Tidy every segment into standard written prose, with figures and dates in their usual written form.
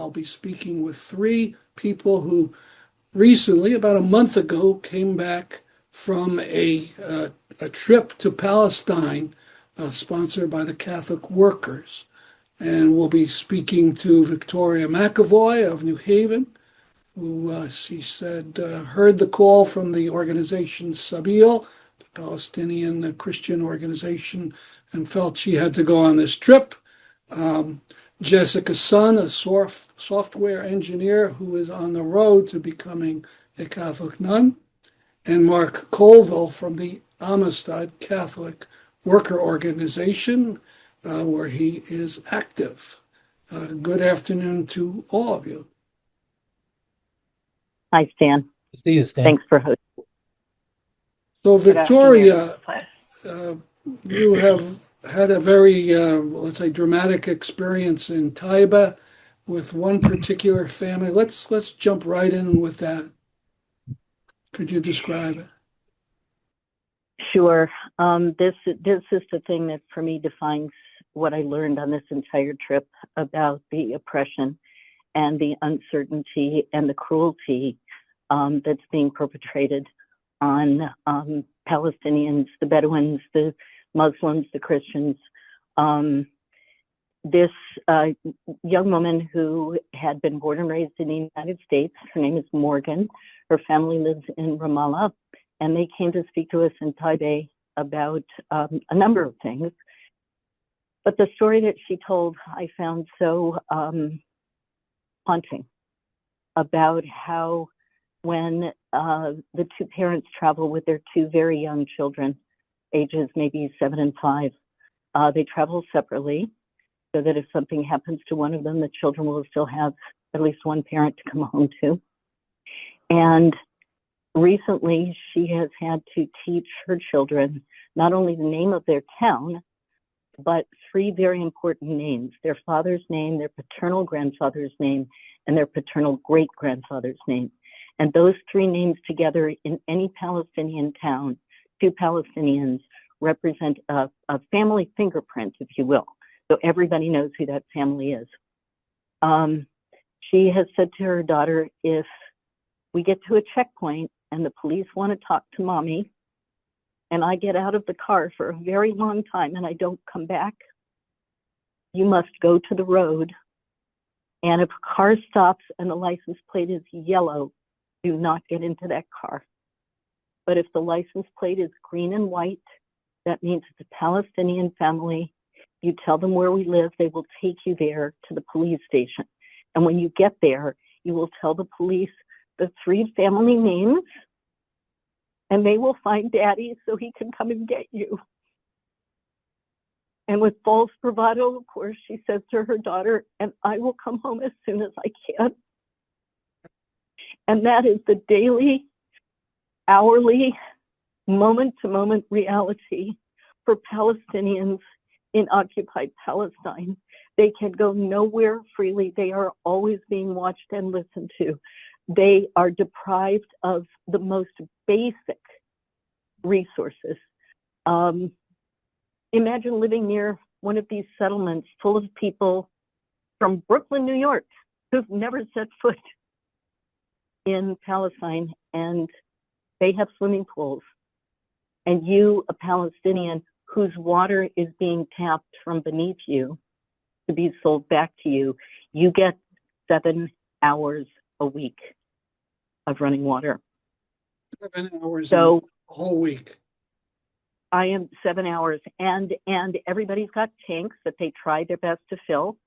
I'll be speaking with three people who recently, about a month ago, came back from a trip to Palestine sponsored by the Catholic Workers. And we'll be speaking to Victoria McEvoy of New Haven, who she said heard the call from the organization Sabil, the Palestinian Christian organization, and felt she had to go on this trip. Jessica Sun, a software engineer who is on the road to becoming a Catholic nun, and Mark Colville from the Amistad Catholic Worker Organization, where he is active. Good afternoon to all of you. Hi, Stan. See you, Stan. Thanks for hosting. So, Victoria, you have had a very, let's say, dramatic experience in Taiba with one particular family. Let's jump right in with that. Could you describe it? Sure. This is the thing that for me defines what I learned on this entire trip about the oppression and the uncertainty and the cruelty that's being perpetrated on Palestinians, the Bedouins, the Muslims, the Christians. This young woman who had been born and raised in the United States, her name is Morgan. Her family lives in Ramallah, and they came to speak to us in Taipei about a number of things. But the story that she told, I found so haunting, about how when the two parents travel with their two very young children, ages maybe 7 and 5, they travel separately so that if something happens to one of them, the children will still have at least one parent to come home to. And recently, she has had to teach her children not only the name of their town, but 3 very important names: their father's name, their paternal grandfather's name, and their paternal great-grandfather's name. And those 3 names together in any Palestinian town, to Palestinians, represent a family fingerprint, if you will. So everybody knows who that family is. She has said to her daughter, if we get to a checkpoint and the police want to talk to mommy, and I get out of the car for a very long time and I don't come back, you must go to the road. And if a car stops and the license plate is yellow, do not get into that car. But if the license plate is green and white, that means it's a Palestinian family. You tell them where we live, they will take you there to the police station. And when you get there, you will tell the police the 3 family names, and they will find daddy so he can come and get you. And with false bravado, of course, she says to her daughter, and I will come home as soon as I can. And that is the daily, hourly, moment-to-moment reality for Palestinians in occupied Palestine. They can go nowhere freely. They are always being watched and listened to. They are deprived of the most basic resources. Imagine living near one of these settlements full of people from Brooklyn, New York, who've never set foot in Palestine, and they have swimming pools. And you, a Palestinian whose water is being tapped from beneath you to be sold back to you, you get 7 hours a week of running water. 7 hours So a whole week. I am 7 hours, and everybody's got tanks that they try their best to fill.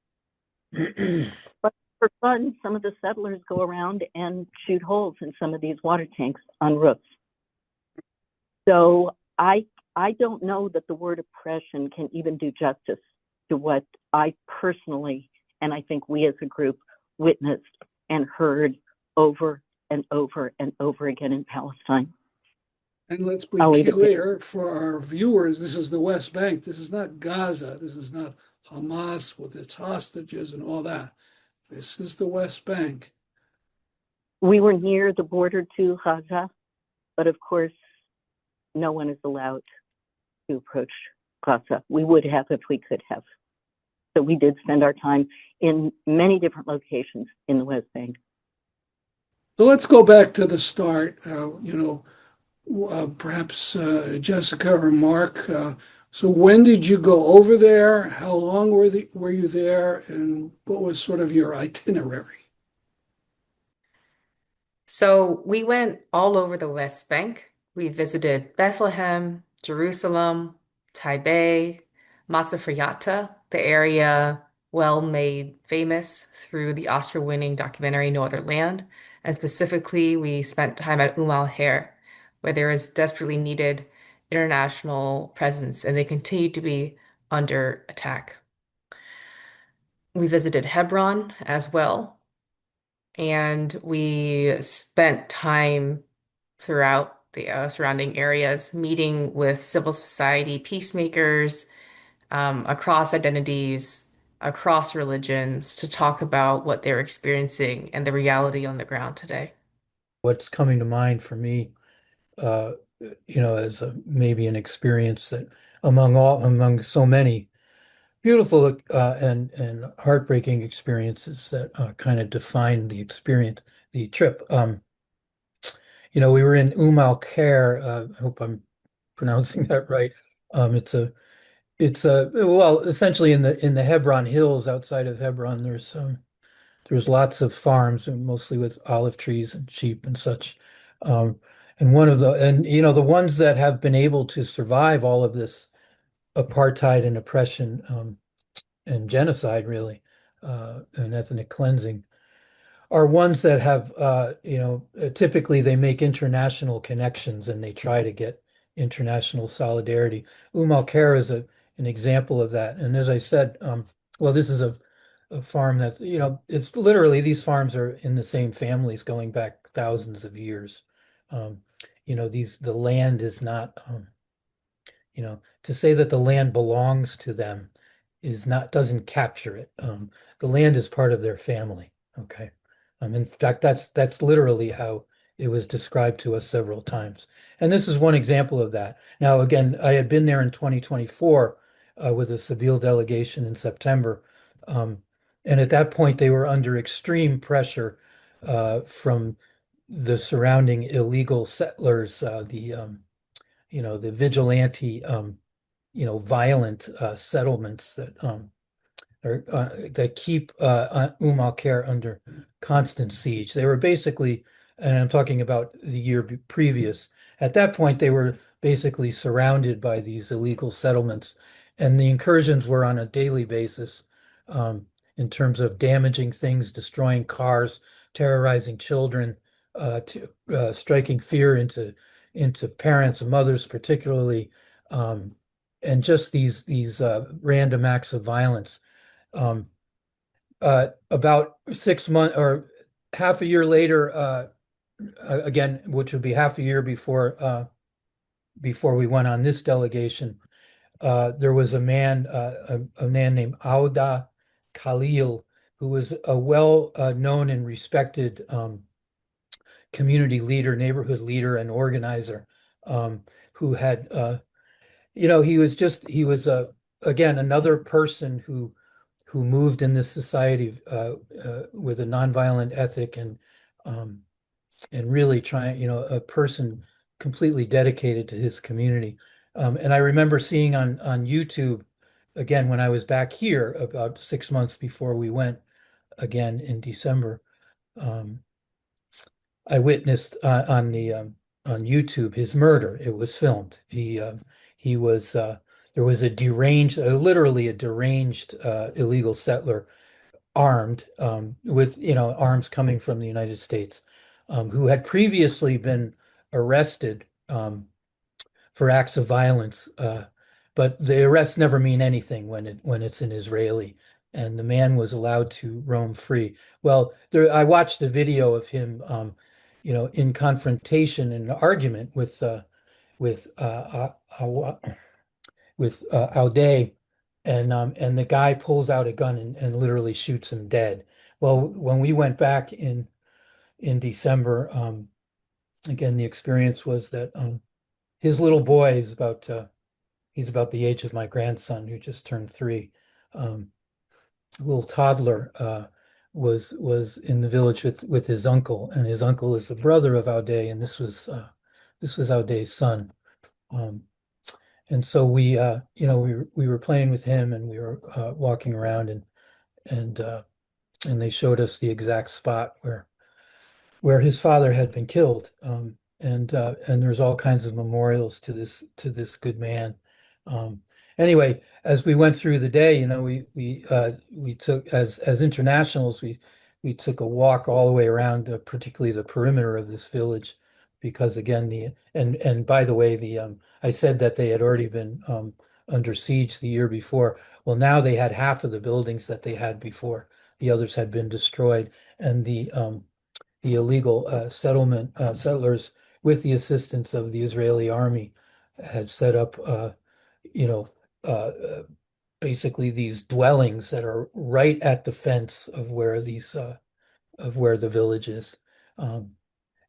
But for fun, some of the settlers go around and shoot holes in some of these water tanks on roofs. So I don't know that the word oppression can even do justice to what I personally, and I think we as a group, witnessed and heard over and over and over again in Palestine. And let's be clear for our viewers, this is the West Bank. This is not Gaza. This is not Hamas with its hostages and all that. This is the West Bank. We were near the border to Gaza, but of course, no one is allowed to approach Gaza. We would have if we could have. So we did spend our time in many different locations in the West Bank. So let's go back to the start. Perhaps Jessica or Mark. So when did you go over there? How long were you there? And what was sort of your itinerary? So we went all over the West Bank. We visited Bethlehem, Jerusalem, Taipei, Massafuerte, the area well made famous through the Oscar-winning documentary No Other Land. And specifically, we spent time at Hair, where there is desperately needed international presence, and they continue to be under attack. We visited Hebron as well, and we spent time throughout the surrounding areas, meeting with civil society peacemakers across identities, across religions, to talk about what they're experiencing and the reality on the ground today. What's coming to mind for me, uh, as maybe an experience that among so many beautiful and heartbreaking experiences that kind of defined the experience, the trip. We were in Care. I hope I'm pronouncing that right. Well, essentially in the Hebron Hills outside of Hebron. There's lots of farms, and mostly with olive trees and sheep and such. Um, and the ones that have been able to survive all of this apartheid and oppression, and genocide, really, and ethnic cleansing, are ones that have, typically they make international connections and they try to get international solidarity. Care is an example of that. And as I said, well, this is a farm that, it's literally, these farms are in the same families going back thousands of years. Um, the land is not, to say that the land belongs to them doesn't capture it. The land is part of their family. Okay. In fact, that's literally how it was described to us several times. And this is one example of that. Now, again, I had been there in 2024 with a Sabile delegation in September. Um, and at that point, they were under extreme pressure from the surrounding illegal settlers, the vigilante, violent settlements that keep Care under constant siege. They were basically, and I'm talking about the year previous, at that point, they were basically surrounded by these illegal settlements, and the incursions were on a daily basis, in terms of damaging things, destroying cars, terrorizing children, striking fear into parents and mothers, particularly, and just these random acts of violence. Um, about 6 months or half a year later, again, which would be half a year before we went on this delegation, there was a man named Auda Khalil, who was a well known and respected community leader, neighborhood leader, and organizer, who had, he was again another person who moved in this society with a nonviolent ethic um, and really trying, a person completely dedicated to his community. And I remember seeing on YouTube, again, when I was back here about 6 months before we went again in December, um, I witnessed on YouTube his murder. It was filmed. He was there was literally a deranged illegal settler, armed, with arms coming from the United States, who had previously been arrested for acts of violence, but the arrests never mean anything when it's an Israeli, and the man was allowed to roam free. Well, I watched a video of him, in confrontation and argument with Audet, and the guy pulls out a gun and literally shoots him dead. Well, when we went back in December, again, the experience was that his little boy is he's about the age of my grandson, who just turned 3. Um, little toddler was in the village with his uncle, and his uncle is the brother of Audet, and this was Audet's son. Um, and so we were playing with him, and we were walking around, and and they showed us the exact spot where his father had been killed. And there's all kinds of memorials to this good man. Um, anyway, as we went through the day, we took as internationals, we took a walk all the way around, particularly the perimeter of this village, because again, and by the way, the I said that they had already been under siege the year before. Well, now they had half of the buildings that they had before. The others had been destroyed, and the illegal settlement settlers, with the assistance of the Israeli army, had set up, you know, basically these dwellings that are right at the fence of where of where the village is. Um,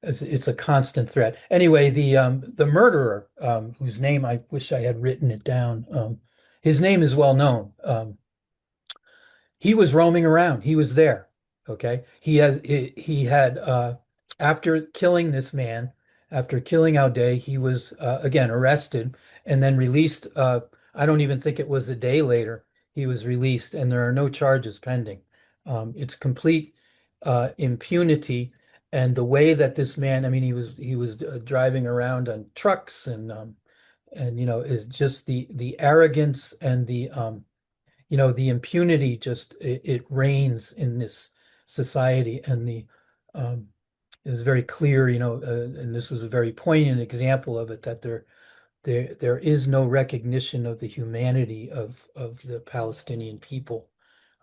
it's a constant threat. Anyway, the murderer, whose name I wish I had written it down, his name is well known. He was roaming around. He was there. Okay. He had after killing this man, after killing Audet, he was again arrested and then released. I don't even think it was a day later. He was released, and there are no charges pending. It's complete impunity, and the way that this man, I mean, he was driving around on trucks, and is just the arrogance and the impunity, just it reigns in this society, and the is very clear, and this was a very poignant example of it, that there is no recognition of the humanity of the Palestinian people.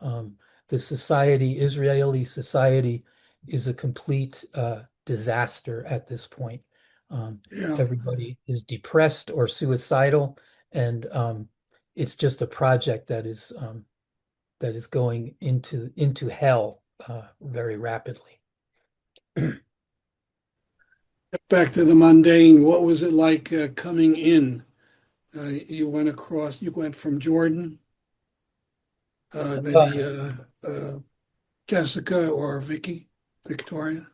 Um, the society, Israeli society, is a complete disaster at this point. Yeah. Everybody is depressed or suicidal, and it's just a project that is going into hell very rapidly. Back to the mundane. What was it like coming in? You went from Jordan, maybe Uh, Jessica or Victoria.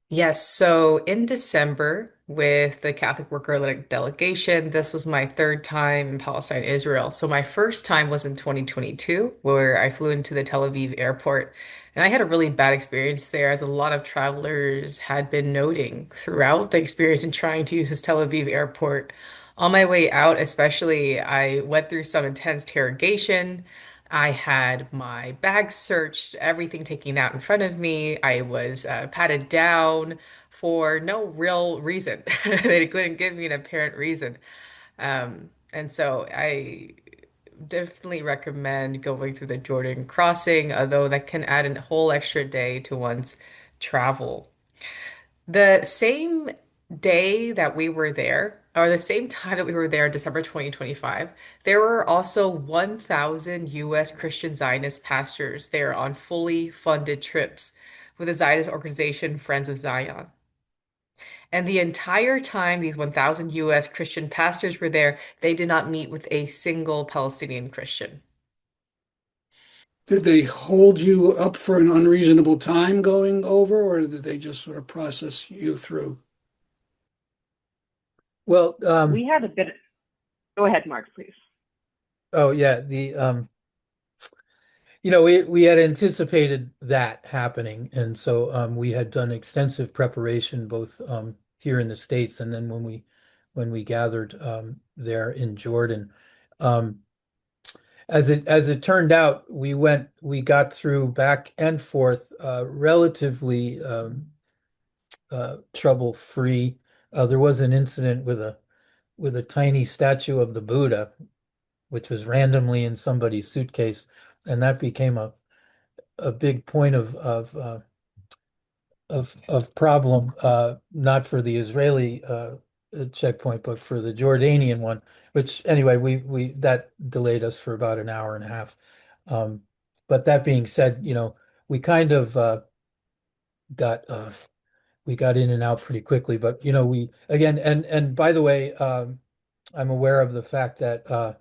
Yes, so in December with the Catholic Worker Delegation, this was my third time in Palestine, Israel. So my first time was in 2022, where I flew into the Tel Aviv airport. And I had a really bad experience there, as a lot of travelers had been noting throughout the experience in trying to use this Tel Aviv airport. On my way out, especially, I went through some intense interrogation. I had my bag searched, everything taken out in front of me. I was patted down for no real reason. They couldn't give me an apparent reason. And so I definitely recommend going through the Jordan crossing, although that can add a whole extra day to one's travel. The same day that we were there, or the same time that we were there in December 2025, there were also 1,000 US Christian Zionist pastors there on fully funded trips with the Zionist organization Friends of Zion. And the entire time these 1,000 US Christian pastors were there, they did not meet with a single Palestinian Christian. Did they hold you up for an unreasonable time going over, or did they just sort of process you through? well, We had a bit. Go ahead, Mark, please. oh yeah, we had anticipated that happening, and so we had done extensive preparation both here in the States, and then when we gathered there in Jordan. Um, as it turned out, we got through back and forth relatively trouble free. There was an incident with a tiny statue of the Buddha, which was randomly in somebody's suitcase, and that became a big point of problem, not for the Israeli checkpoint, but for the Jordanian one. Which anyway, we that delayed us for about an hour and a half. Um, but that being said, we kind of got we got in and out pretty quickly. But we again, and by the way, I'm aware of the fact that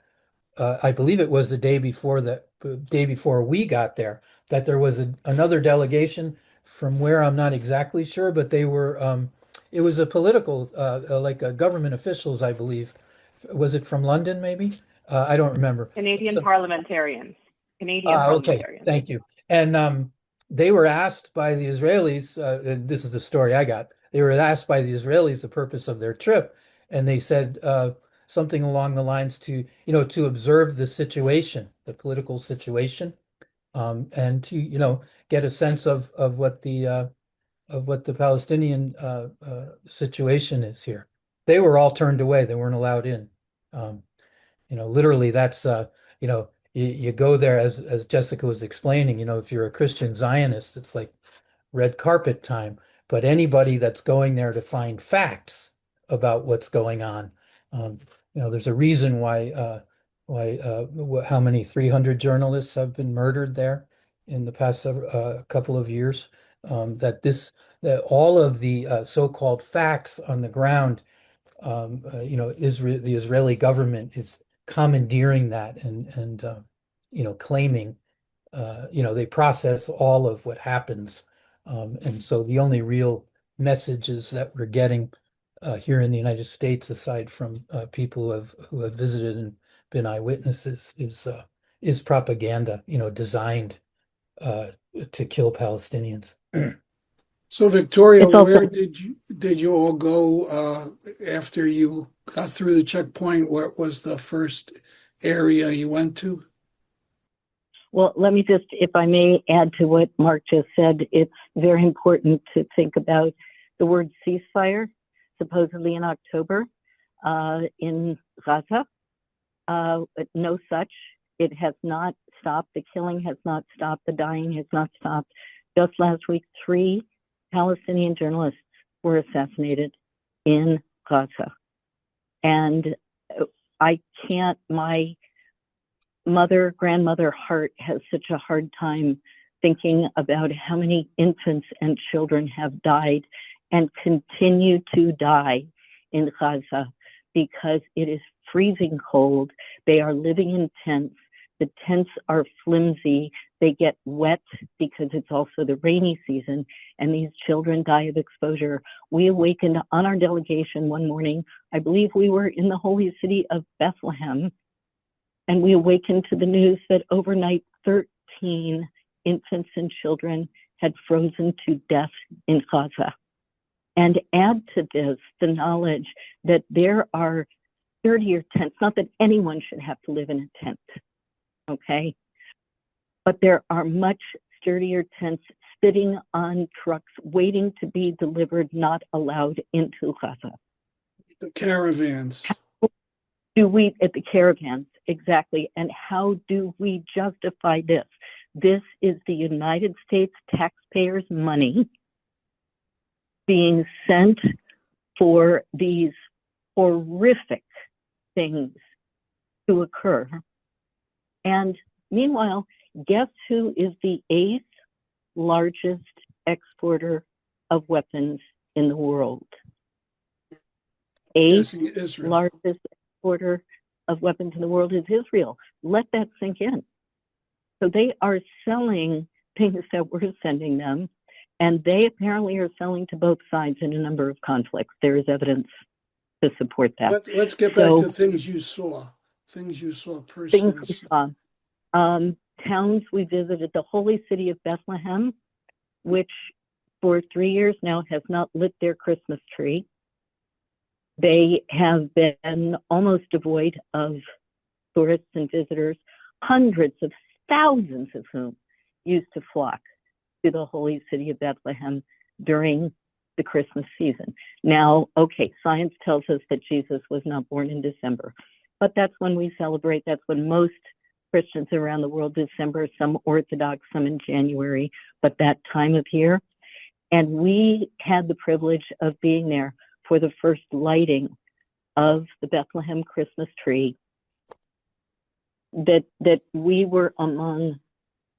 I believe it was the day before we got there, that there was another delegation from where I'm not exactly sure, but they were, it was a political, like government officials, I believe. Was it from London, maybe? I don't remember. Canadian parliamentarians. Canadian Okay, parliamentarians. thank you. And they were asked by the Israelis, and this is the story I got. They were asked by the Israelis the purpose of their trip, and they said something along the lines to observe the situation, the political situation, and to get a sense of what the Palestinian situation is here. They were all turned away; they weren't allowed in. Um, Literally, that's you go there as Jessica was explaining. If you're a Christian Zionist, it's like red carpet time. But anybody that's going there to find facts about what's going on, um, there's a reason how many 300 journalists have been murdered there in the past couple of years. That all of the so-called facts on the ground, the Israeli government is commandeering that and claiming, they process all of what happens. And so the only real messages that we're getting here in the United States, aside from people who have visited and been eyewitnesses, is propaganda, designed to kill Palestinians. So, Victoria, It's also where did you all go after you got through the checkpoint? What was the first area you went to? Well, let me just, if I may add to what Mark just said, it's very important to think about the word ceasefire, supposedly in October in Gaza. No such. It has not stopped. The killing has not stopped. The dying has not stopped. Just last week, 3 Palestinian journalists were assassinated in Gaza. And my grandmother heart has such a hard time thinking about how many infants and children have died and continue to die in Gaza because it is freezing cold. They are living in tents. The tents are flimsy. They get wet because it's also the rainy season, and these children die of exposure. We awakened on our delegation one morning. I believe we were in the holy city of Bethlehem, and we awakened to the news that overnight 13 infants and children had frozen to death in Gaza. And add to this the knowledge that there are sturdier tents, not that anyone should have to live in a tent, okay? But there are much sturdier tents sitting on trucks waiting to be delivered, not allowed into Gaza. The caravans. At the caravans, exactly. And how do we justify this? This is the United States taxpayers' money being sent for these horrific things to occur. And meanwhile, guess who is the 8th largest exporter of weapons in the world? 8th largest exporter of weapons in the world is Israel. Let that sink in. So they are selling things that we're sending them, and they apparently are selling to both sides in a number of conflicts. There is evidence to support that. Let's get back to things you saw personally. Things we saw. Towns we visited, the holy city of Bethlehem, which for 3 years now has not lit their Christmas tree. They have been almost devoid of tourists and visitors, hundreds of thousands of whom used to flock to the holy city of Bethlehem during the Christmas season. Now, okay, science tells us that Jesus was not born in December, but that's when we celebrate. That's when most Christians around the world, December, some Orthodox, some in January, but that time of year. And we had the privilege of being there for the first lighting of the Bethlehem Christmas tree. That we were among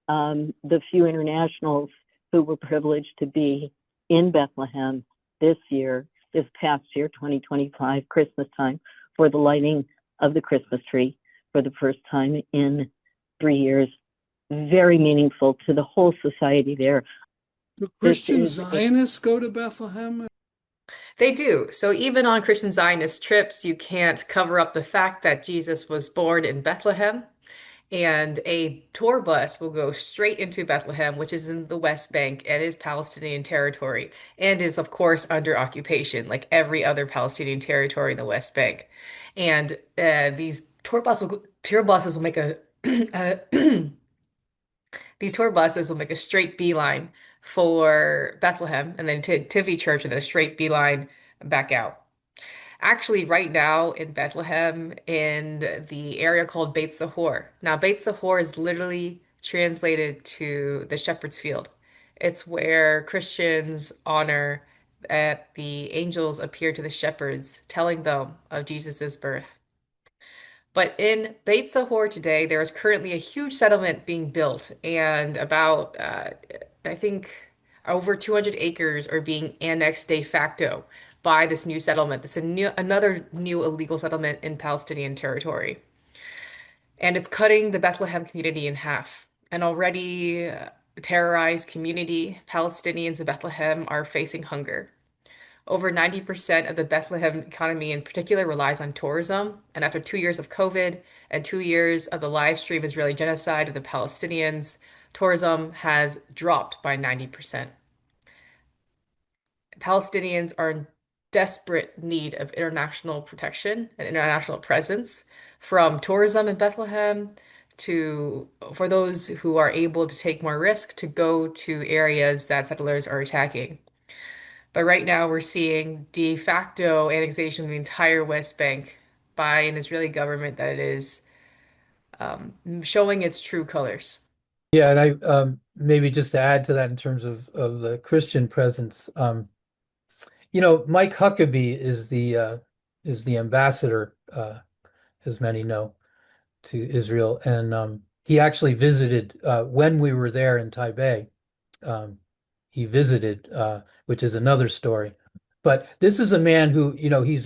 the few internationals who were privileged to be in Bethlehem this past year, 2025, Christmas time, for the lighting of the Christmas tree. for the first time in 3 years. Very meaningful to the whole society there. Do This Christian is Zionists go to Bethlehem? They do. So even on Christian Zionist trips, you can't cover up the fact that Jesus was born in Bethlehem. And a tour bus will go straight into Bethlehem, which is in the West Bank and is Palestinian territory and is, of course, under occupation, like every other Palestinian territory in the West Bank. And these tour buses will make a these tour buses will make a straight beeline for Bethlehem and then to Tivy Church and then a straight beeline back out. Actually, right now in Bethlehem, in the area called Beit Sahor. Now, Beit Sahor is literally translated to the shepherd's field. It's where Christians honor that the angels appeared to the shepherds, telling them of Jesus' birth. But in Beit Sahor today, there is currently a huge settlement being built, and about, I think, over 200 acres are being annexed de facto by this new settlement. This is another new illegal settlement in Palestinian territory. And it's cutting the Bethlehem community in half. An already terrorized community, Palestinians in Bethlehem, are facing hunger. Over 90% of the Bethlehem economy in particular relies on tourism. And after 2 years of COVID and 2 years of the live stream Israeli genocide of the Palestinians, tourism has dropped by 90%. Palestinians are in desperate need of international protection and international presence, from tourism in Bethlehem to for those who are able to take more risk to go to areas that settlers are attacking. But right now, we're seeing de facto annexation of the entire West Bank by an Israeli government that is showing its true colors. Yeah, and I maybe just to add to that in terms of the Christian presence, Mike Huckabee is the ambassador, as many know, to Israel, and he actually visited when we were there in Taipei. He visited, which is another story. But this is a man who, he's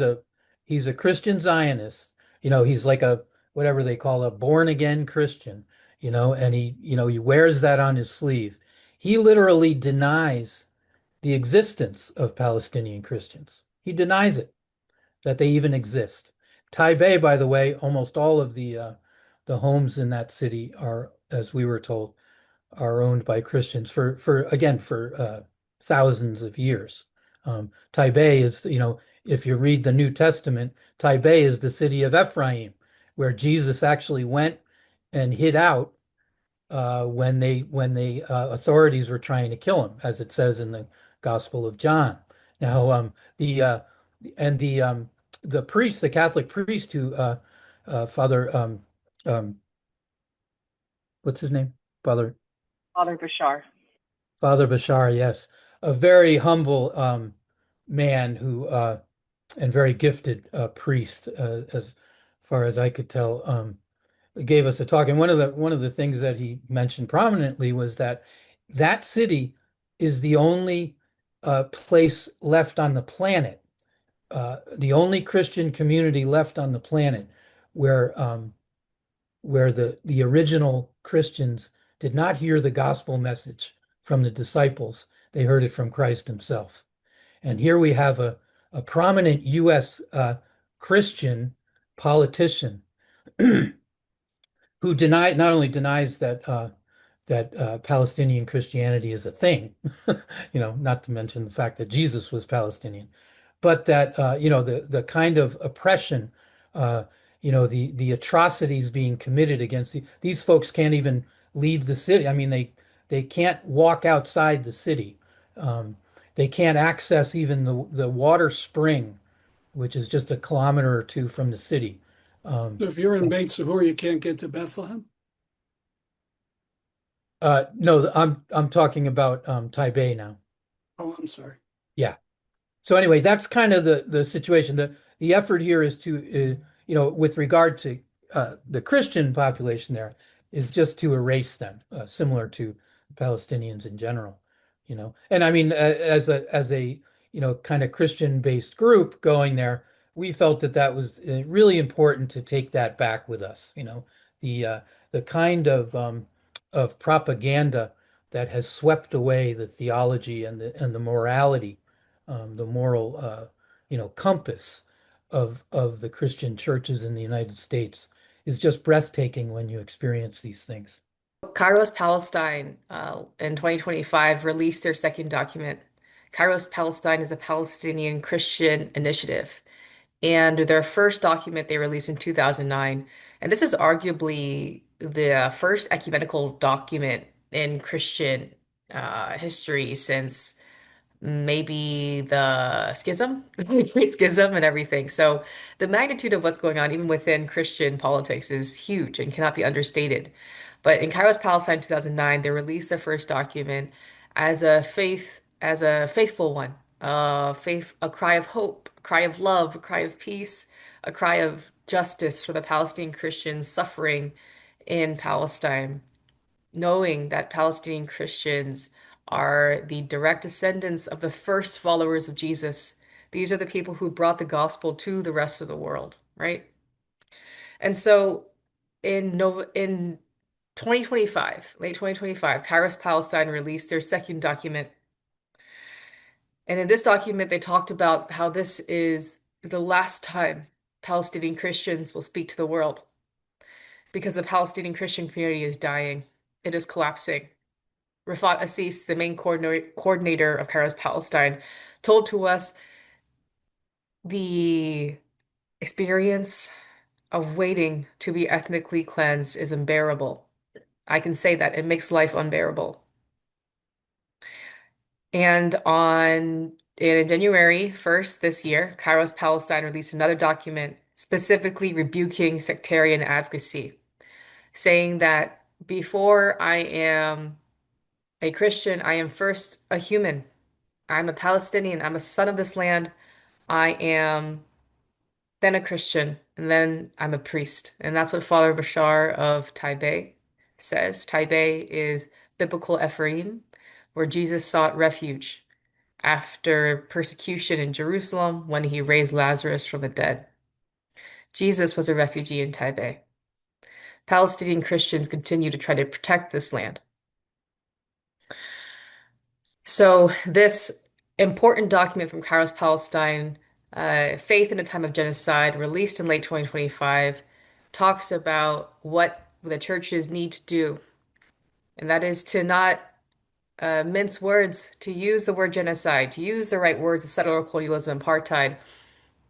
a Christian Zionist. He's like a whatever they call a born again Christian. And he wears that on his sleeve. He literally denies the existence of Palestinian Christians. He denies it, that they even exist. Taipei, by the way, almost all of the homes in that city are, as we were told, are owned by Christians for thousands of years. Taipei is, if you read the New Testament, Taipei is the city of Ephraim, where Jesus actually went and hid out when the authorities were trying to kill him, as it says in the Gospel of John. Now, the priest, the Catholic priest who Father what's his name? Father Bashar. Father Bashar, yes, a very humble man who and very gifted priest, as far as I could tell, gave us a talk. And one of the things that he mentioned prominently was that that city is the only place left on the planet, the only Christian community left on the planet where the original Christians did not hear the gospel message from the disciples. They heard it from Christ himself. And here we have a prominent U.S. Christian politician who not only denies that Palestinian Christianity is a thing, not to mention the fact that Jesus was Palestinian, but that the kind of oppression, the atrocities being committed against these folks can't even leave the city. I mean, they can't walk outside the city. They can't access even the water spring, which is just a kilometer or two from the city. So if you're in Beit Sahor, you can't get to Bethlehem? No, I'm talking about Taipei now. Oh, I'm sorry. Yeah. So anyway, that's kind of the situation. The effort here is to, with regard to the Christian population there, is just to erase them, similar to Palestinians in general. And I mean, as a kind of Christian-based group going there, we felt that that was really important to take that back with us. The kind of propaganda that has swept away the theology and the morality, the moral compass of the Christian churches in the United States is just breathtaking when you experience these things. Kairos Palestine in 2025 released their second document. Kairos Palestine is a Palestinian Christian initiative. And their first document they released in 2009. And this is arguably the first ecumenical document in Christian history since maybe the schism, the Great Schism and everything. So the magnitude of what's going on, even within Christian politics, is huge and cannot be understated. But in Kairos Palestine 2009, they released their first document as a faithful one, a cry of hope, a cry of love, a cry of peace, a cry of justice for the Palestinian Christians suffering in Palestine, knowing that Palestinian Christians are the direct descendants of the first followers of Jesus. These are the people who brought the gospel to the rest of the world, right? And so in 2025, late 2025, Kairos Palestine released their second document. And in this document, they talked about how this is the last time Palestinian Christians will speak to the world because the Palestinian Christian community is dying. It is collapsing. Rafat Assis, the main coordinator of Kairos Palestine, told to us the experience of waiting to be ethnically cleansed is unbearable. I can say that it makes life unbearable. And in January 1st this year, Kairos Palestine released another document specifically rebuking sectarian advocacy, saying that before I am a Christian, I am first a human. I'm a Palestinian. I'm a son of this land. I am then a Christian, and then I'm a priest. And that's what Father Bashar of Taipei says. Taipei is biblical Ephraim, where Jesus sought refuge after persecution in Jerusalem when he raised Lazarus from the dead. Jesus was a refugee in Taipei. Palestinian Christians continue to try to protect this land. So this important document from Kairos Palestine, Faith in a Time of Genocide, released in late 2025, talks about what the churches need to do. And that is to not mince words, to use the word genocide, to use the right words of settler colonialism, apartheid.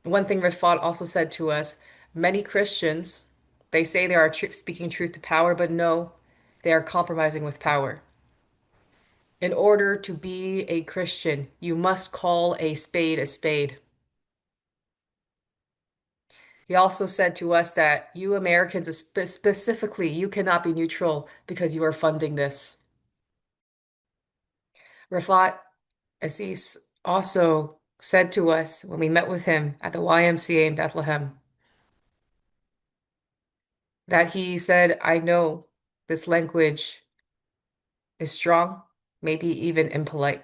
One thing Rifat also said to us, many Christians, they say they are speaking truth to power, but no, they are compromising with power. In order to be a Christian, you must call a spade a spade. He also said to us that you Americans, specifically, you cannot be neutral because you are funding this. Rafat Assis also said to us when we met with him at the YMCA in Bethlehem that he said, I know this language is strong, maybe even impolite.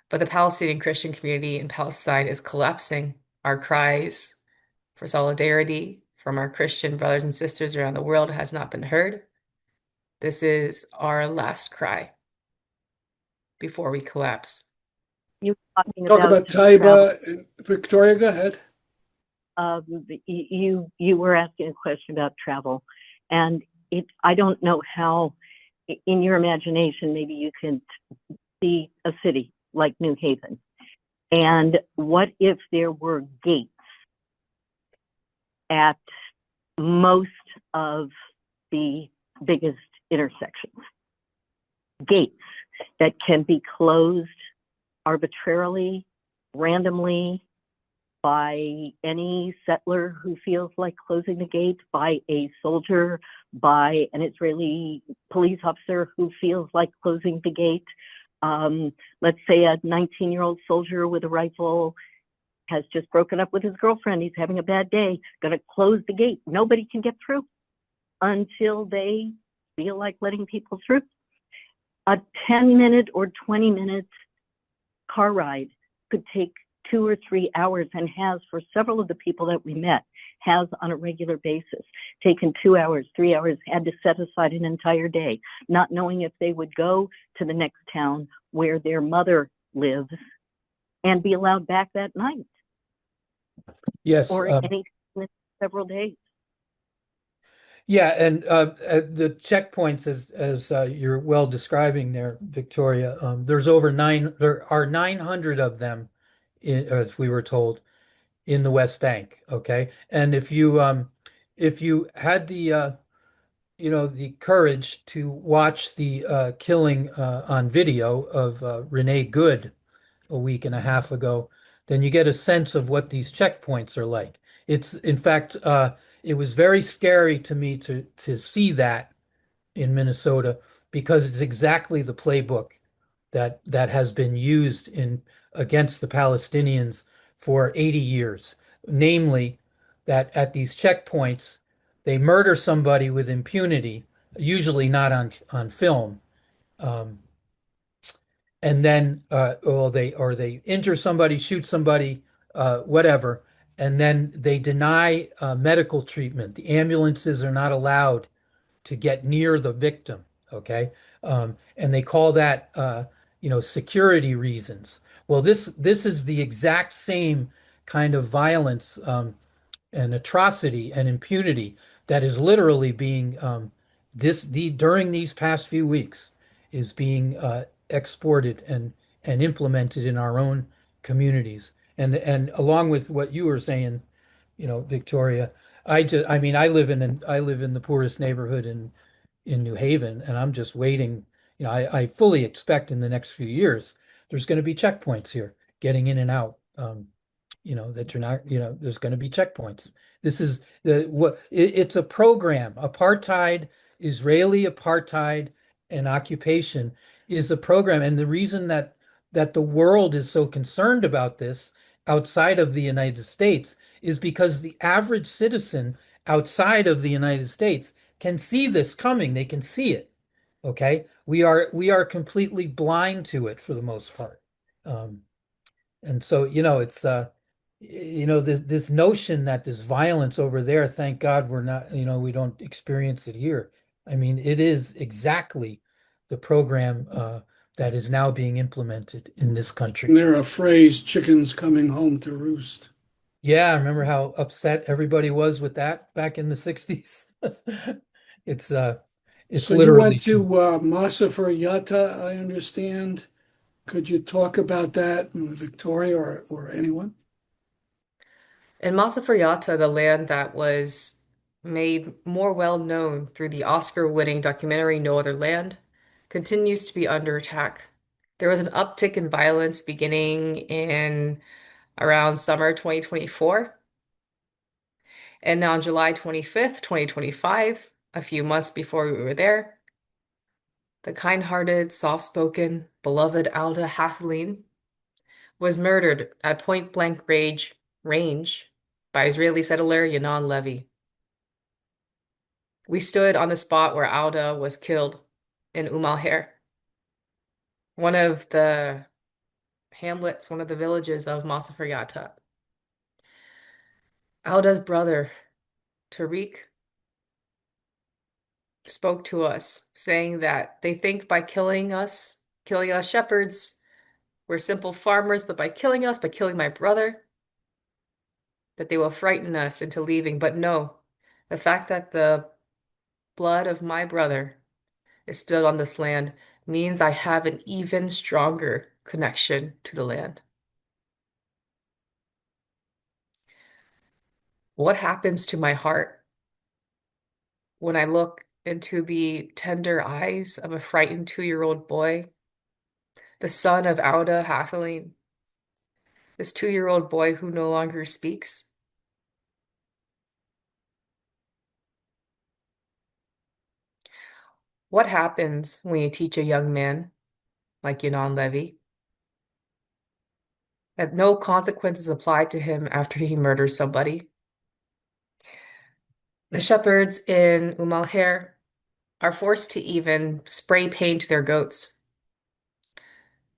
But the Palestinian Christian community in Palestine is collapsing. Our cries for solidarity from our Christian brothers and sisters around the world has not been heard. This is our last cry before we collapse. You were talking Talk about travel. Taiba. Victoria, go ahead. You were asking a question about travel, and I don't know how, in your imagination, maybe you can see a city like New Haven, and what if there were gates at most of the biggest intersections? Gates that can be closed arbitrarily, randomly, by any settler who feels like closing the gate, by a soldier, by an Israeli police officer who feels like closing the gate. Let's say a 19-year-old soldier with a rifle has just broken up with his girlfriend. He's having a bad day, gonna close the gate. Nobody can get through until they feel like letting people through. A 10-minute or 20-minute car ride could take 2 or 3 hours, and has, for several of the people that we met, has on a regular basis taken 2 hours, 3 hours, had to set aside an entire day, not knowing if they would go to the next town where their mother lives and be allowed back that night Yes. or any several days. Yeah, and the checkpoints, as you're well describing there, Victoria, there are 900 of them, as we were told, in the West Bank. Okay, and if you had the the courage to watch the killing on video of Renee Good a week and a half ago, then you get a sense of what these checkpoints are like. It's, in fact, it was very scary to me to see that in Minnesota because it's exactly the playbook that has been used in against the Palestinians for 80 years. Namely, that at these checkpoints, they murder somebody with impunity, usually not on film. Um, and then they injure somebody, shoot somebody, whatever, and then they deny medical treatment. The ambulances are not allowed to get near the victim. Okay, and they call that security reasons. Well, this is the exact same kind of violence and atrocity and impunity that is literally being during these past few weeks is being exported and implemented in our own communities. And along with what you were saying, Victoria, I mean, I live in the poorest neighborhood in New Haven, and I'm just waiting. I fully expect in the next few years there's going to be checkpoints here, getting in and out. That you're not, there's going to be checkpoints. This is it's a program. Apartheid, Israeli apartheid and occupation is a program. And the reason that the world is so concerned about this outside of the United States is because the average citizen outside of the United States can see this coming. They can see it. Okay. We are completely blind to it for the most part. Um, and so, it's this notion that there's violence over there, thank God we're not, we don't experience it here. I mean, it is exactly the program that is now being implemented in this country. And there's a phrase, chickens coming home to roost. Yeah, I remember how upset everybody was with that back in the 60s. It's it's So you literally went to true. Masa for Yatta, I understand. Could you talk about that, Victoria or anyone? In Massafuerte, the land that was made more well known through the Oscar-winning documentary No Other Land, continues to be under attack. There was an uptick in violence beginning in around summer 2024. And on July 25th, 2025, a few months before we were there, the kind-hearted, soft-spoken, beloved Alda Hathlin was murdered at point-blank range by Israeli settler Yanon Levy. We stood on the spot where Alda was killed in Umalher, one of the hamlets, one of the villages of Massafuerte. Alda's brother, Tariq, spoke to us, saying that they think by killing us shepherds, we're simple farmers, but by killing my brother, that they will frighten us into leaving. But no, the fact that the blood of my brother is spilled on this land means I have an even stronger connection to the land. What happens to my heart when I look into the tender eyes of a frightened 2-year-old boy, the son of Auda Hathaleen, this 2-year-old boy who no longer speaks? What happens when you teach a young man like Yanon Levy that no consequences apply to him after he murders somebody? The shepherds in Umalher are forced to even spray paint their goats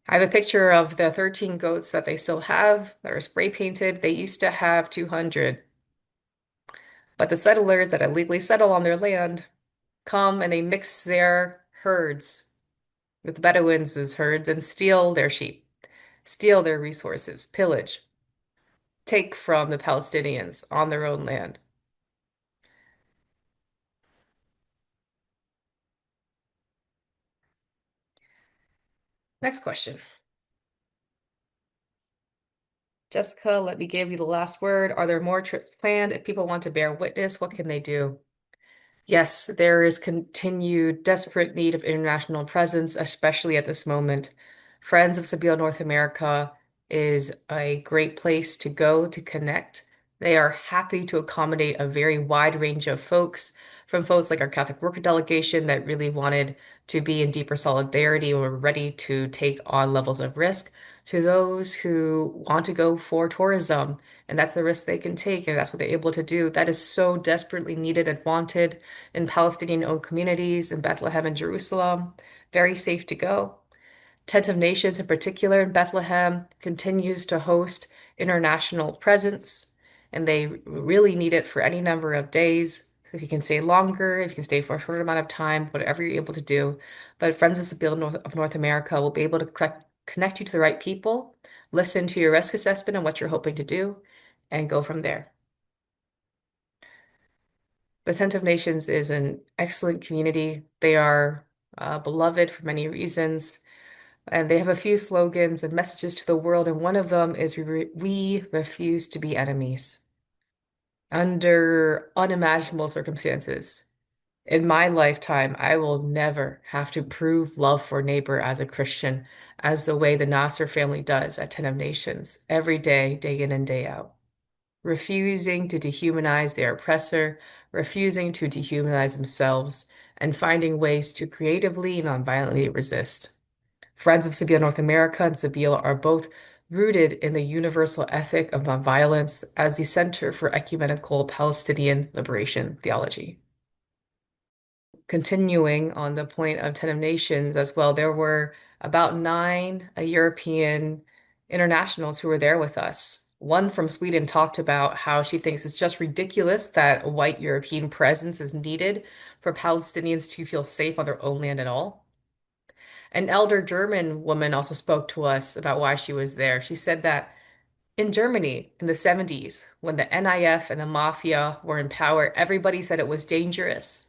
I have a picture of the 13 goats that they still have that are spray painted. They used to have 200, but the settlers that illegally settle on their land come and they mix their herds with the Bedouins' herds and steal their sheep, steal their resources, pillage, take from the Palestinians on their own land. Next question. Jessica, let me give you the last word. Are there more trips planned? If people want to bear witness, what can they do? Yes, there is continued desperate need of international presence, especially at this moment. Friends of Sabila North America is a great place to go to connect. They are happy to accommodate a very wide range of folks, from folks like our Catholic Worker Delegation that really wanted to be in deeper solidarity and were ready to take on levels of risk, to those who want to go for tourism, and that's the risk they can take, and that's what they're able to do. That is so desperately needed and wanted in Palestinian-owned communities in Bethlehem and Jerusalem. Very safe to go. Tent of Nations, in particular in Bethlehem, continues to host international presence, and they really need it for any number of days. So if you can stay longer, if you can stay for a shorter amount of time, whatever you're able to do. But Friends of the Bill of North America will be able to connect you to the right people, listen to your risk assessment and what you're hoping to do, and go from there. The Tent of Nations is an excellent community. They are beloved for many reasons, and they have a few slogans and messages to the world, and one of them is we refuse to be enemies under unimaginable circumstances. In my lifetime, I will never have to prove love for neighbor as a Christian, as the way the Nasser family does at Tent of Nations, every day in and day out, refusing to dehumanize their oppressor, refusing to dehumanize themselves, and finding ways to creatively and nonviolently resist. Friends of Sabila North America and Sabila are both rooted in the universal ethic of nonviolence as the Center for Ecumenical Palestinian Liberation Theology. Continuing on the point of Ten of Nations as well, there were about 9 European internationals who were there with us. One from Sweden talked about how she thinks it's just ridiculous that a white European presence is needed for Palestinians to feel safe on their own land at all. An elder German woman also spoke to us about why she was there. She said that in Germany in the 70s, when the NIF and the mafia were in power, everybody said it was dangerous.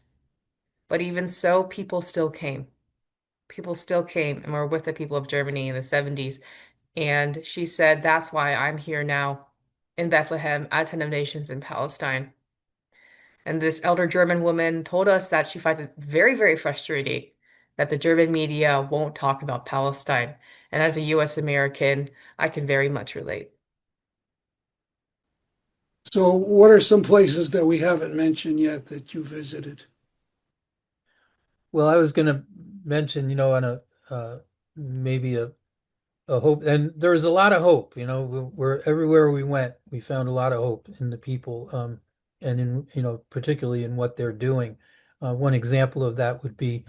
But even so, people still came. People still came and were with the people of Germany in the 70s. And she said, that's why I'm here now in Bethlehem at Ten of Nations in Palestine. And this elder German woman told us that she finds it very, very frustrating that the German media won't talk about Palestine. And as a US American, I can very much relate. So, what are some places that we haven't mentioned yet that you visited? Well, I was going to mention, on a maybe a hope, and there was a lot of hope. We're everywhere we went, we found a lot of hope in the people, and in particularly in what they're doing. One example of that would be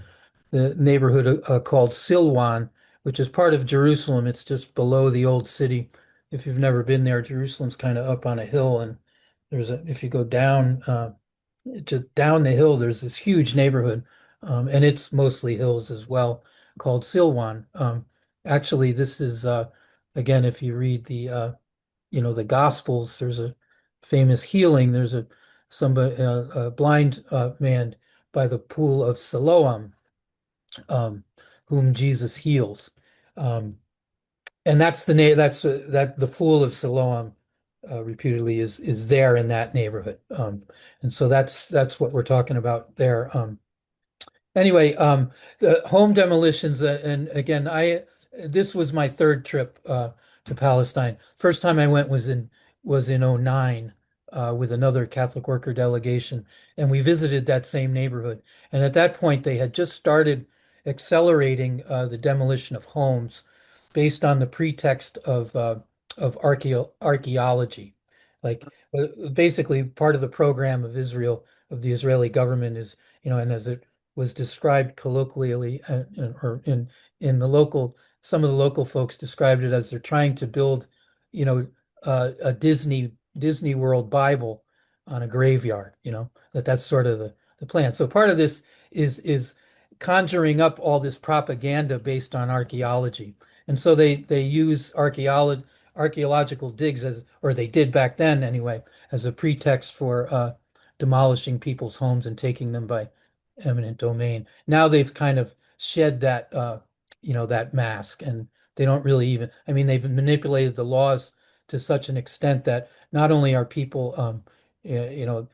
the neighborhood called Silwan, which is part of Jerusalem. It's just below the old city. If you've never been there, Jerusalem's kind of up on a hill, and if you go down just down the hill, there's this huge neighborhood, and it's mostly hills as well, called Silwan. Actually, this is again, if you read the Gospels, there's a famous healing. There's a blind man by the pool of Siloam, whom Jesus heals. Um, and that's the name. That the pool of Siloam reputedly is there in that neighborhood. And so that's what we're talking about there. Anyway, the home demolitions, and again, this was my third trip to Palestine. First time I went was in '09 with another Catholic worker delegation, and we visited that same neighborhood. And at that point, they had just started accelerating the demolition of homes based on the pretext of archaeology. Like basically, part of the program of Israel, of the Israeli government is, and as it was described colloquially or in the local some of the local folks described it as they're trying to build, you know, a Disney World Bible on a graveyard, that's sort of the plan. So part of this is conjuring up all this propaganda based on archaeology. And so they use archaeological digs or they did back then anyway, as a pretext for demolishing people's homes and taking them by eminent domain. Now they've kind of shed that mask, and they don't really I mean, they've manipulated the laws to such an extent that not only are people, you know,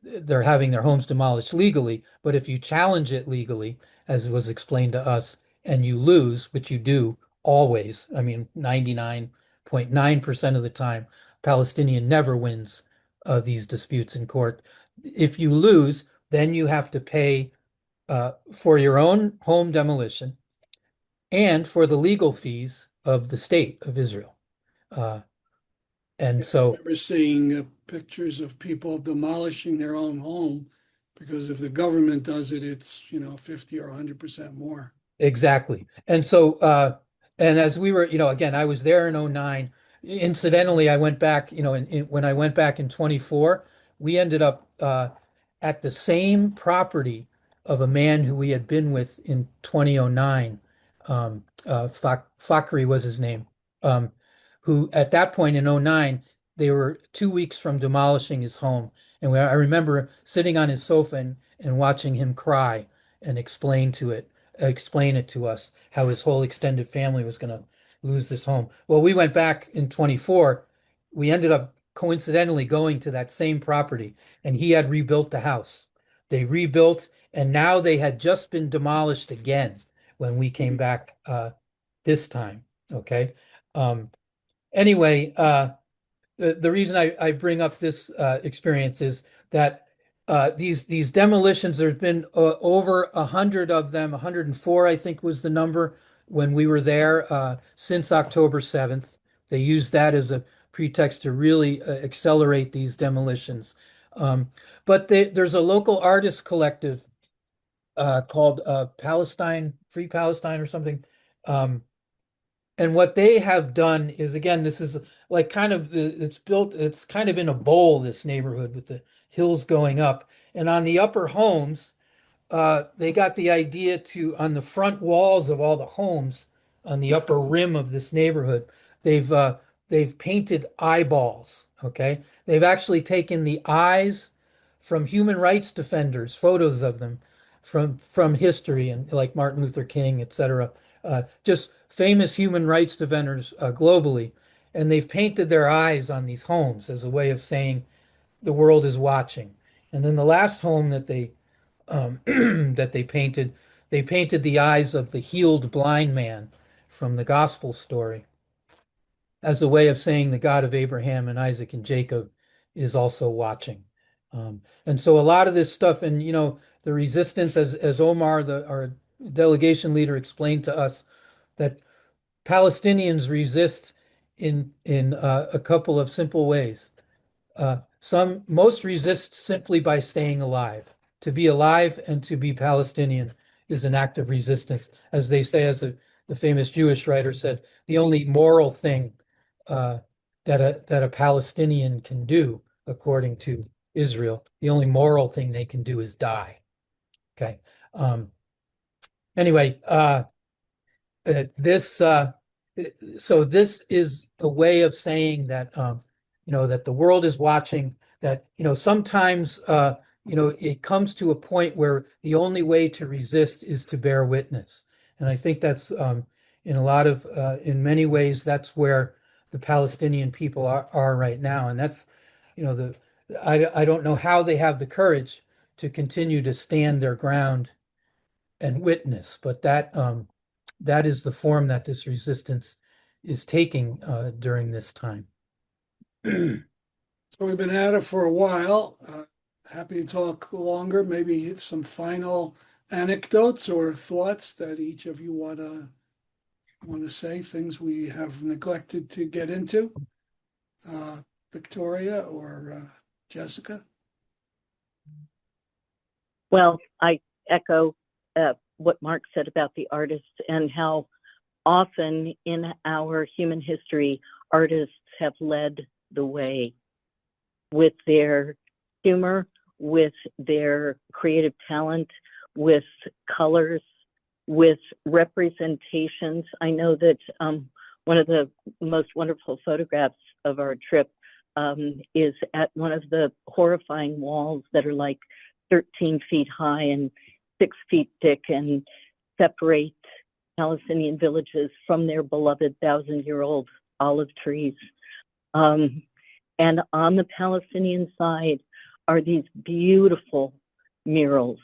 they're having their homes demolished legally, but if you challenge it legally, as was explained to us, and you lose, which you do always, I mean, 99.9% of the time, Palestinian never wins these disputes in court. If you lose, then you have to pay for your own home demolition and for the legal fees of the state of Israel. And I so, remember seeing pictures of people demolishing their own home because if the government does it, it's, 50 or 100% more. exactly. And so, and as we were, again, I was there in '09. Incidentally, I went back, when I went back in 24, we ended up at the same property of a man who we had been with in 2009. Fakri was his name, who at that point in '09, they were 2 weeks from demolishing his home. And I remember sitting on his sofa and watching him cry and explain it to us, how his whole extended family was going to lose this home. Well, we went back in 24. We ended up coincidentally going to that same property, and he had rebuilt the house. They rebuilt, and now they had just been demolished again when we came back this time. Okay. Anyway, the reason I bring up this experience is that these demolitions, there's been over 100 of them. 104, I think, was the number when we were there since October 7th. They used that as a pretext to really accelerate these demolitions. But there's a local artist collective called Palestine, Free Palestine or something. And what they have done is, again, this is like it's kind of in a bowl, this neighborhood with the hills going up. And on the upper homes, they got the idea on the front walls of all the homes on the upper rim of this neighborhood, they've painted eyeballs. Okay. They've actually taken the eyes from human rights defenders, photos of them from history, and like Martin Luther King, etc. Just famous human rights defenders globally, and they've painted their eyes on these homes as a way of saying the world is watching. And then the last home that they that they painted the eyes of the healed blind man from the gospel story as a way of saying the God of Abraham and Isaac and Jacob is also watching. And so a lot of this stuff, and the resistance, as Omar, our delegation leader, explained to us, that Palestinians resist in a couple of simple ways. Most resist simply by staying alive. To be alive and to be Palestinian is an act of resistance. As they say, the famous Jewish writer said, the only moral thing that a Palestinian can do, according to Israel, the only moral thing they can do is die. Okay. Anyway, this so this is a way of saying that that the world is watching, that sometimes it comes to a point where the only way to resist is to bear witness. And I think that's in many ways that's where the Palestinian people are right now. And that's I don't know how they have the courage to continue to stand their ground and witness, but that is the form that this resistance is taking during this time. So we've been at it for a while. Happy to talk longer, maybe some final anecdotes or thoughts that each of you want to say, things we have neglected to get into. Victoria or Jessica? Well, I echo what Mark said about the artists and how often in our human history, artists have led the way with their humor, with their creative talent, with colors, with representations. I know that one of the most wonderful photographs of our trip is at one of the horrifying walls that are like 13 feet high and 6 feet thick and separate Palestinian villages from their beloved 1,000-year-old olive trees. And on the Palestinian side are these beautiful murals.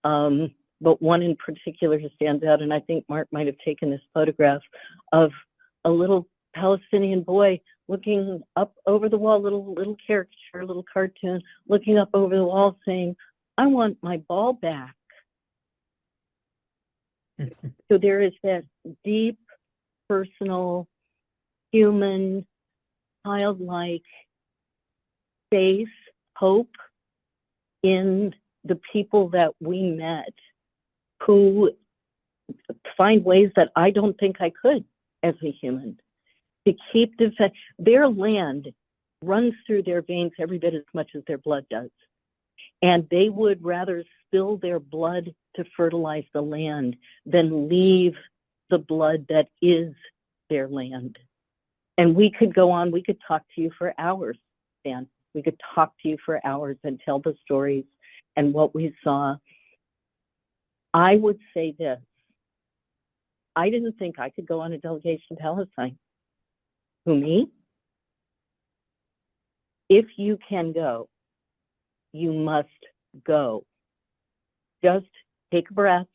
But one in particular stands out, and I think Mark might have taken this photograph of a little Palestinian boy looking up over the wall, little caricature, little cartoon, looking up over the wall saying, "I want my ball back." So there is that deep, personal, human, childlike faith, hope in the people that we met, who find ways that I don't think I could as a human, to keep their land runs through their veins every bit as much as their blood does. And they would rather spill their blood to fertilize the land than leave the blood that is their land. And we could go on, we could talk to you for hours, Dan. We could talk to you for hours and tell the stories and what we saw. I would say this: I didn't think I could go on a delegation to Palestine. Who, me? If you can go, you must go. Just take a breath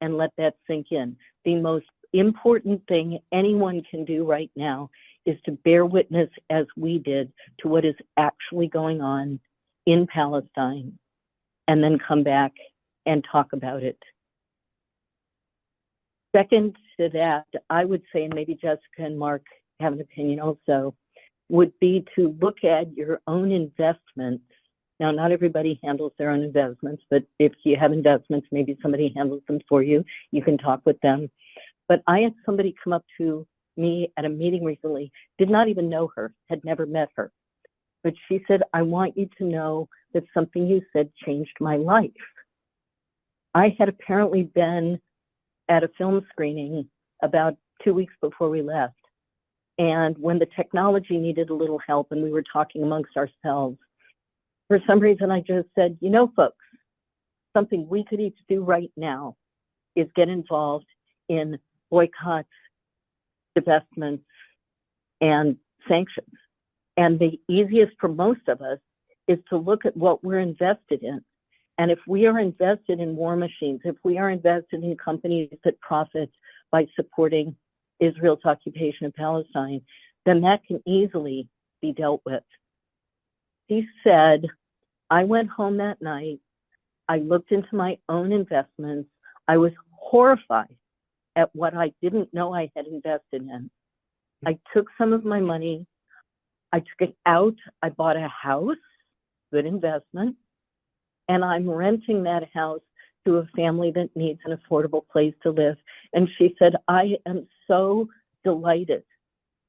and let that sink in. The most important thing anyone can do right now is to bear witness, as we did, to what is actually going on in Palestine, and then come back and talk about it. Second to that, I would say, and maybe Jessica and Mark have an opinion also, would be to look at your own investments. Now, not everybody handles their own investments, but if you have investments, maybe somebody handles them for you. You can talk with them. But I had somebody come up to me at a meeting recently, did not even know her, had never met her. But she said, "I want you to know that something you said changed my life." I had apparently been at a film screening about 2 weeks before we left. And when the technology needed a little help and we were talking amongst ourselves, for some reason I just said, "You know, folks, something we could each do right now is get involved in boycotts, divestments, and sanctions. And the easiest for most of us is to look at what we're invested in. And if we are invested in war machines, if we are invested in companies that profit by supporting Israel's occupation of Palestine, then that can easily be dealt with." He said, "I went home that night, I looked into my own investments, I was horrified at what I didn't know I had invested in. I took some of my money, I took it out, I bought a house, good investment, and I'm renting that house to a family that needs an affordable place to live." And she said, "I am so delighted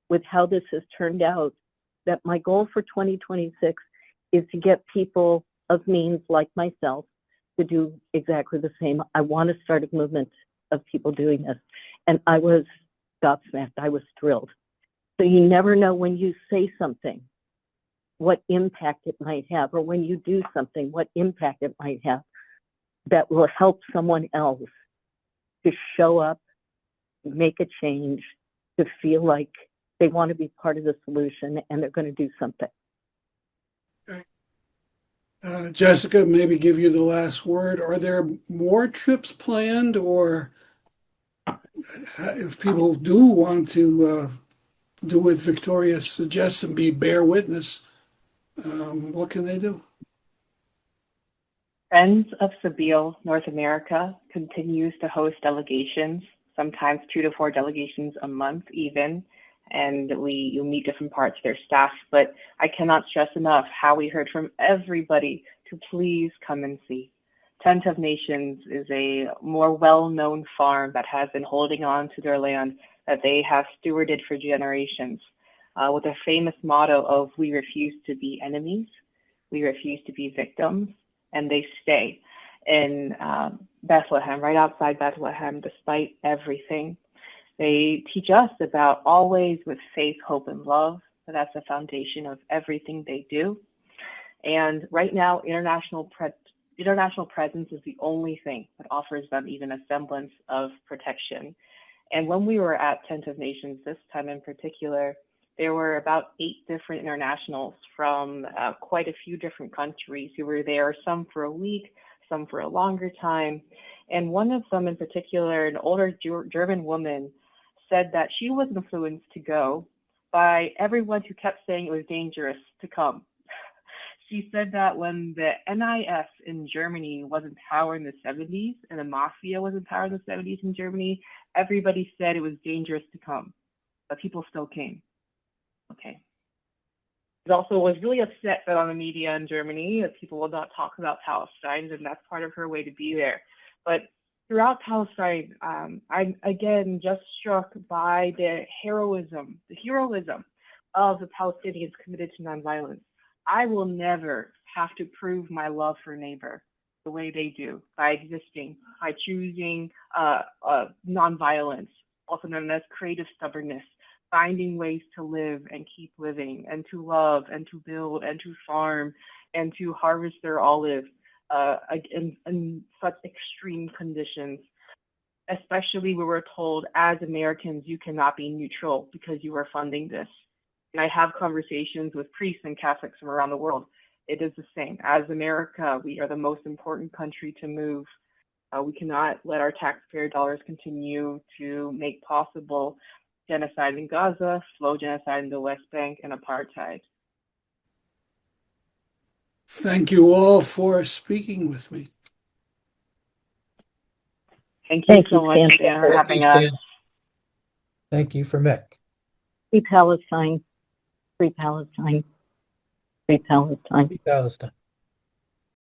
with how this has turned out, that my goal for 2026 is to get people of means like myself to do exactly the same. I want to start a movement of people doing this." And I was gobsmacked. I was thrilled. So you never know when you say something, what impact it might have, or when you do something, what impact it might have that will help someone else to show up, make a change, to feel like they want to be part of the solution and they're going to do something. Okay. Jessica, maybe give you the last word. Are there more trips planned, or if people do want to do what Victoria suggests and be bear witness, what can they do? Friends of Sabile North America continues to host delegations, sometimes 2 to 4 delegations a month even, and you meet different parts of their staff. But I cannot stress enough how we heard from everybody to please come and see. Tent of Nations is a more well-known farm that has been holding on to their land that they have stewarded for generations, with a famous motto of "We refuse to be enemies, we refuse to be victims," and they stay in Bethlehem, right outside Bethlehem, despite everything. They teach us about always with faith, hope, and love. That's the foundation of everything they do. And right now, international presence is the only thing that offers them even a semblance of protection. And when we were at Tent of Nations this time in particular, there were about 8 different internationals from quite a few different countries who were there, some for a week, some for a longer time. And one of them in particular, an older German woman, said that she was influenced to go by everyone who kept saying it was dangerous to come. She said that when the NIS in Germany was in power in the 70s and the mafia was in power in the 70s in Germany, everybody said it was dangerous to come, but people still came. Okay. It also was really upset that on the media in Germany that people will not talk about Palestine, and that's part of her way to be there. But throughout Palestine, I'm again just struck by the heroism of the Palestinians committed to nonviolence. I will never have to prove my love for neighbor the way they do, by existing, by choosing nonviolence, also known as creative stubbornness, finding ways to live and keep living, and to love and to build and to farm and to harvest their olive in such extreme conditions. Especially we were told, as Americans, you cannot be neutral because you are funding this. And I have conversations with priests and Catholics from around the world. It is the same. As America, we are the most important country to move. We cannot let our taxpayer dollars continue to make possible genocide in Gaza, slow genocide in the West Bank, and apartheid. Thank you all for speaking with me. Thank you so much Stan, for having us. Thank you for Mick. Free Palestine, free Palestine, free Palestine. Free Palestine.